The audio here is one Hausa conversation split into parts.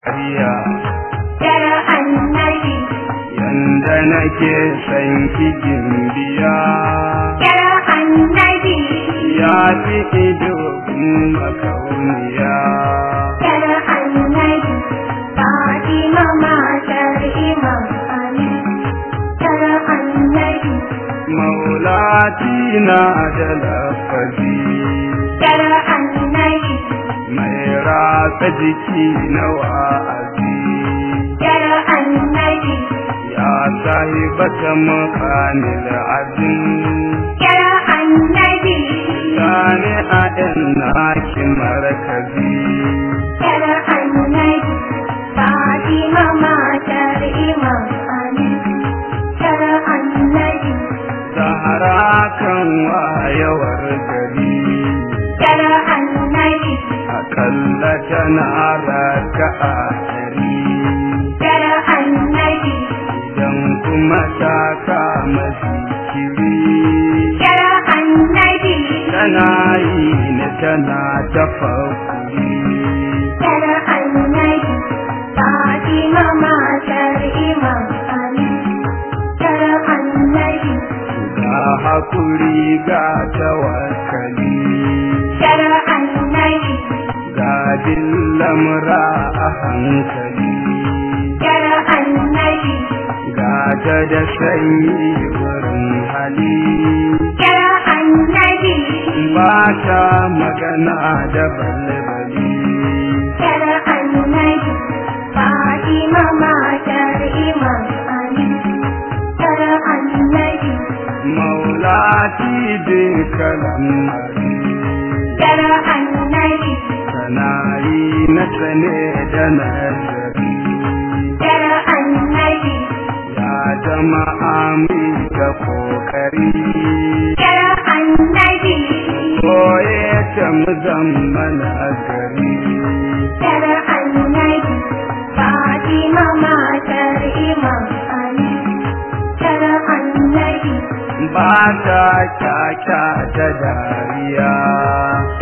Riya Yar annabi yanda nake san ki gimbiya Yar annabi ya fi ido makauniya Yar annabi Fatima matar Imam Ali Yar annabi maulati na da lafazi Yar annabi mai ratsa jiki na wa'azi Yar annabi ya sahibata makanil azim Yar annabi sani a ina ki markazi Yar annabi Fatima matar Imam Ali Yar annabi Zahara kan wayewar gari Yar annabi akalla tana raka'a ɗari Yar annabi idan kuma ta kama zikiri Yar annabi tana yi ne tana tafakuri Yar annabi Fatima matar Imam Ali Yar annabi ga hakuri ga tawakkali Yar annabi ga dillamra a hankali Yar annabi ga ta da sanyi wurin hali Yar annabi ba ta magana da balbali Yar annabi Fatima matar Imam Ali Yar annabi maulati duka lamari Yar annabi tana yi na sane da nazari Yar annabi ya jama'a mai ta kokari Yar annabi koye ta mu zama gari Yar annabi Fatima matar Imam Ali Yar annabi ba ta kyakya ta dariya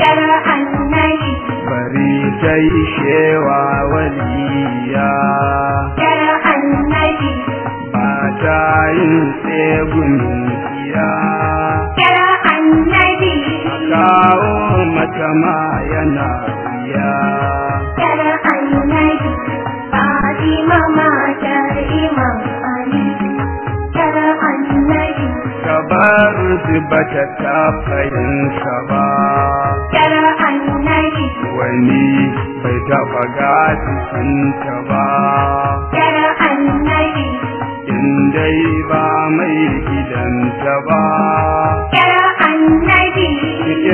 Yar annabi bari ta yi shewa waliya Yar annabi ba ta yin tsegunin tsiya Yar annabi kawo mata ma yana wuya Yar annabi Fatima matar Imam Ali Yar annabi kabar bata ta fahimta ba Yar annabi wani bai taɓa gasisinta ba Yar annabi indai ba mai gidanta ba Yar annabi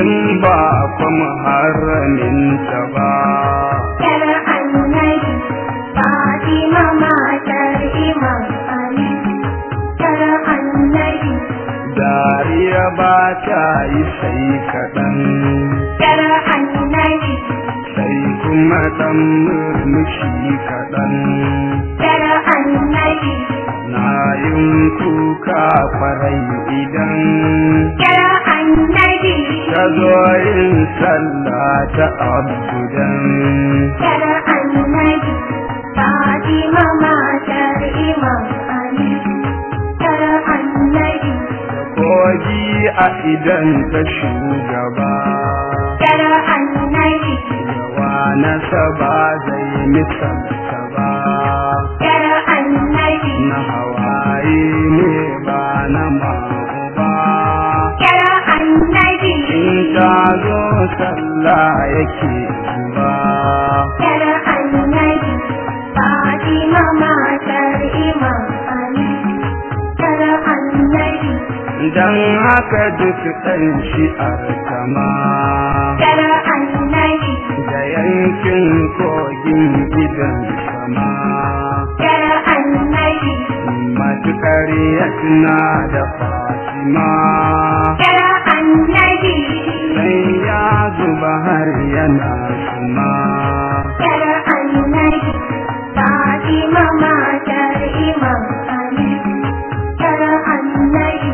in ba kuma haraminta ba Yar annabi Fatima matar Imam Ali Yar annabi dariya ba ta yi sai kaɗan Yar annabi sai kuma ɗan murmushi kaɗan Yar annabi na yin kuka kwarai idan Yar annabi ta zo yin sallah ta abudan Yar annabi Fatima matar Imam Ali Yar annabi kogi a idan ta shugaba Yar annabi yawa nasaba zai misalta ba Yar annabi na hawaye ne ba na ma'u ba Yar annabi in ta zo sallah yake zuba Yar annabi Fatima matar Imam Ali Yar annabi dan haka duk ɗan shi'ar kama Yar annabi da yankin kogin gidan sama Yar annabi matuƙar ya tuna da Fatima Yar annabi sai ya zuba har yana suma Yar annabi Fatima matar Imam Ali Yar annabi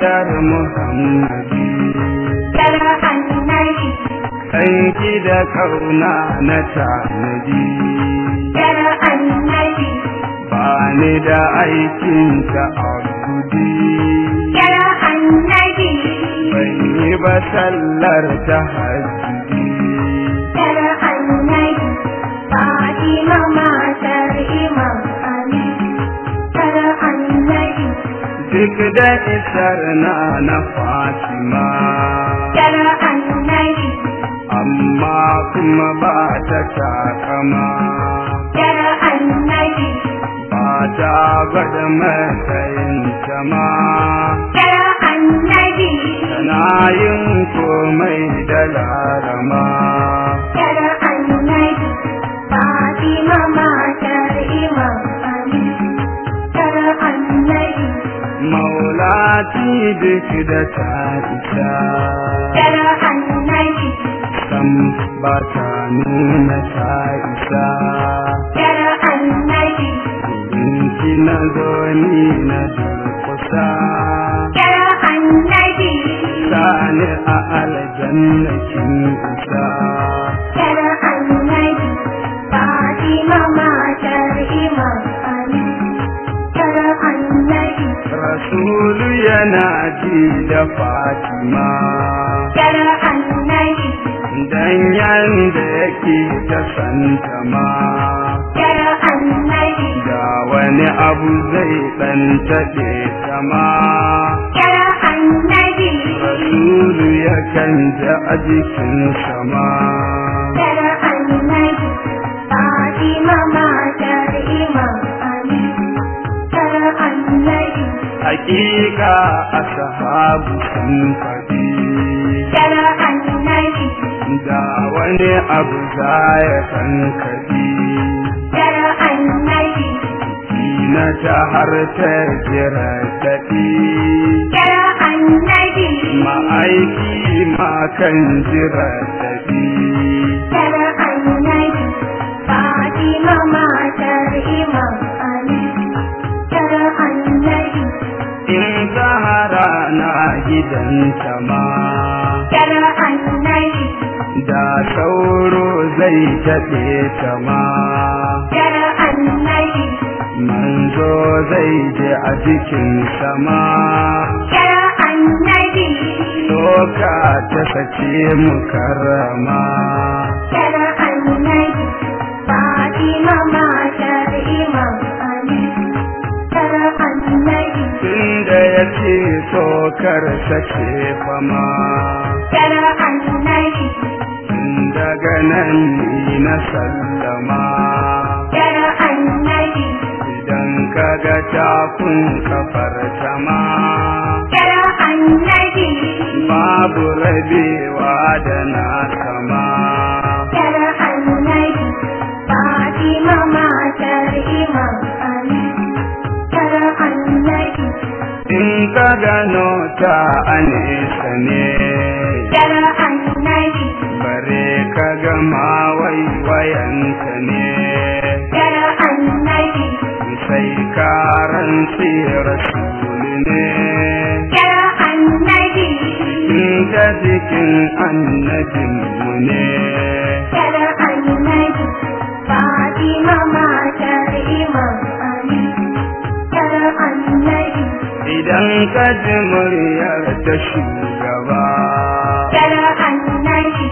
yar Muhammadi yar annabi sanki da kauna na tanadi yar annabi ba ni da aikin ta'abbudi yar annabi ban yi ba sallar tahajjudi yar annabi Fatima matar Imam Ali yar annabi duk da isar na Fatima yar annabi amma kuma ba ta takama yar annabi ba ta gwada matsayin ma yar annabi tana yin komai da larama yar annabi Fatima matar Imam Ali yar annabi maulati duk da ta isa yar annabi sam ba ta nuna ta isa yar annabi ki na zo ni na durkusa yar annabi sani a aljanna kin isa yar annabi Fatima matar Imam Ali yar annabi rasulu yana ji da Fatima yar annabi dan yanda yake ta santa ma yar annabi da wani abu zai dan taɓe ta ma yar annabi rasulu yakan ji a jikin sama yar annabi Fatima matar Imam Ali yar annabi hakika ashabu sun faɗi yar annabi da wani abu za ya kankadi yar annabi na ta har ta jira daɗi yar annabi ma'aiki ma kan jira daɗi yar annabi Fatima matar Imam Ali yar annabi in zahara na gidanta ma yar annabi da sauro zai taɓe ta ma yar annabi manzo zai je a jikin sama yar annabi doka ta sace mu karama yar annabi Fatima matar Imam Ali yar annabi tunda ya ce sokar sace fama yar annabi daga nan ni na sallama yar annabi idan kaga takun kafar sama yar annabi babu rabewa da na sama yar annabi Fatima matar Imam Ali yar annabi in ka gano ta a nesa ne yar annabi bare ka gama waiwayanta ne yar annabi sai ka rantsi rasuli ne yar annabi in ka jikin annabinmu ne yar annabi Fatima matar Imam Ali yar annabi idan ka ji muryar ta shugaba yar annabi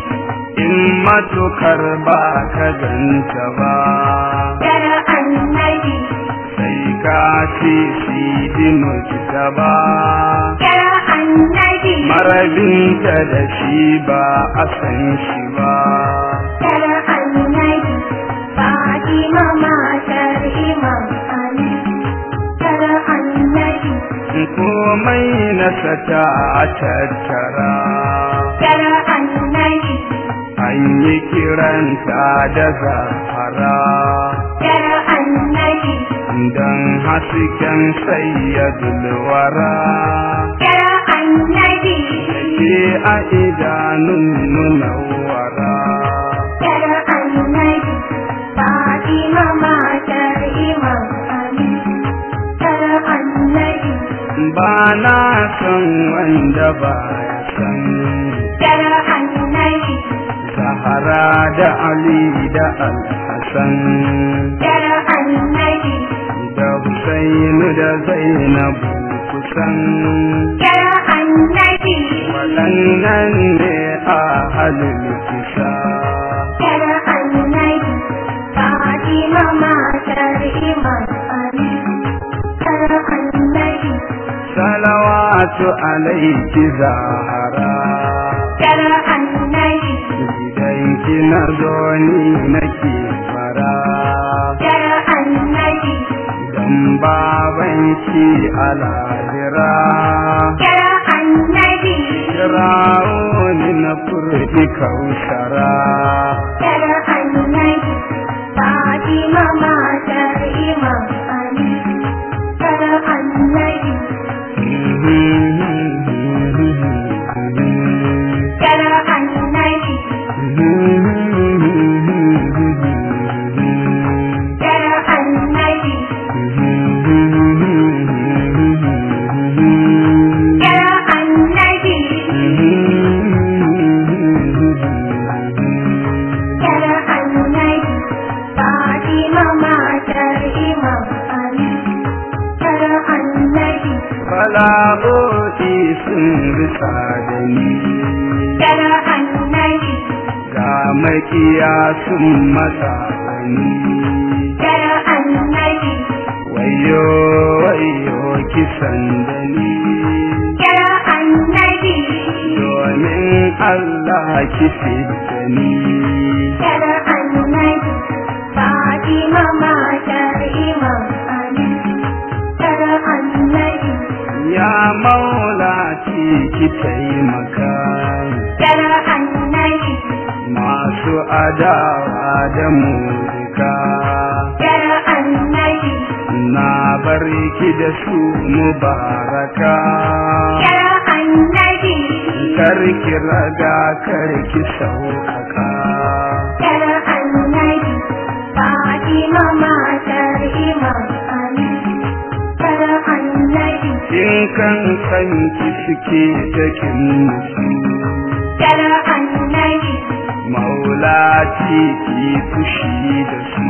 in matukar ba ka ganta ba yar annabi sai ka ce sidi mujtaba yar annabi marabinta da shi ba a san shi ba yar annabi Fatima matar Imam Ali yar annabi komai na sata a tattara yar annabi an yi kiranta da zafara yar annabi don hasken sayyadul wara yar annabi ke a idanun munawwara yar annabi Fatima matar Imam Ali yar annabi ba na son wanda ba ya san yar annabi Zahara da Ali da Al-Hassan yar annabi da Husainu da Zainabu kusan yar annabi waɗannan ne a halin kisa yar annabi Fatima matar Imam Ali yar annabi salawatu alaiki Zahara yar annabi gidanki na zo ni nake fara yar annabi dan babanki a lahira yar annabi kirawo ni na furɗi kausara yar annabi Fatima matar Imam Ali yar annabi yar annabi yar annabi yar annabi yar annabi Fatima matar Imam Ali yar annabi bala'o'i sun risa da ni yar annabi ga makiya sun masa wani yar annabi wayo wayo kisan da ni yar annabi domin Allah ki da ni yar annabi Fatima matar Imam Ali yar annabi ya maula ki taimaka yar annabi masu adawa da murika yar annabi na barki da su mubaraka yar annabi karki raga karki sauƙaƙa yar annabi Fatima matar Imam Ali yar annabi in kan kanki suke takin musu yar annabi maula ki fushi da su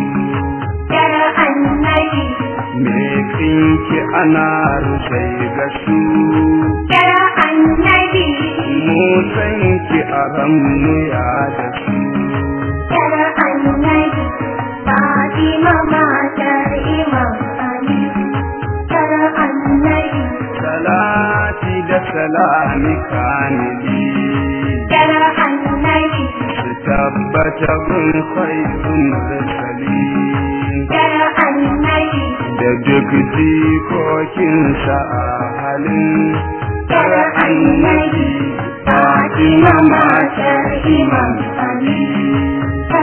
yar annabi me kinki ana rufe ga su yar annabi mu san ki a ranmu ya da su yar annabi Fatima matar Imam Ali yar annabi salati da salami kanili yar annabi su tabbata bin khairun mursalin yar annabi da duk jikokinsa a halin yar annabi Fatima matar Imam Ali yar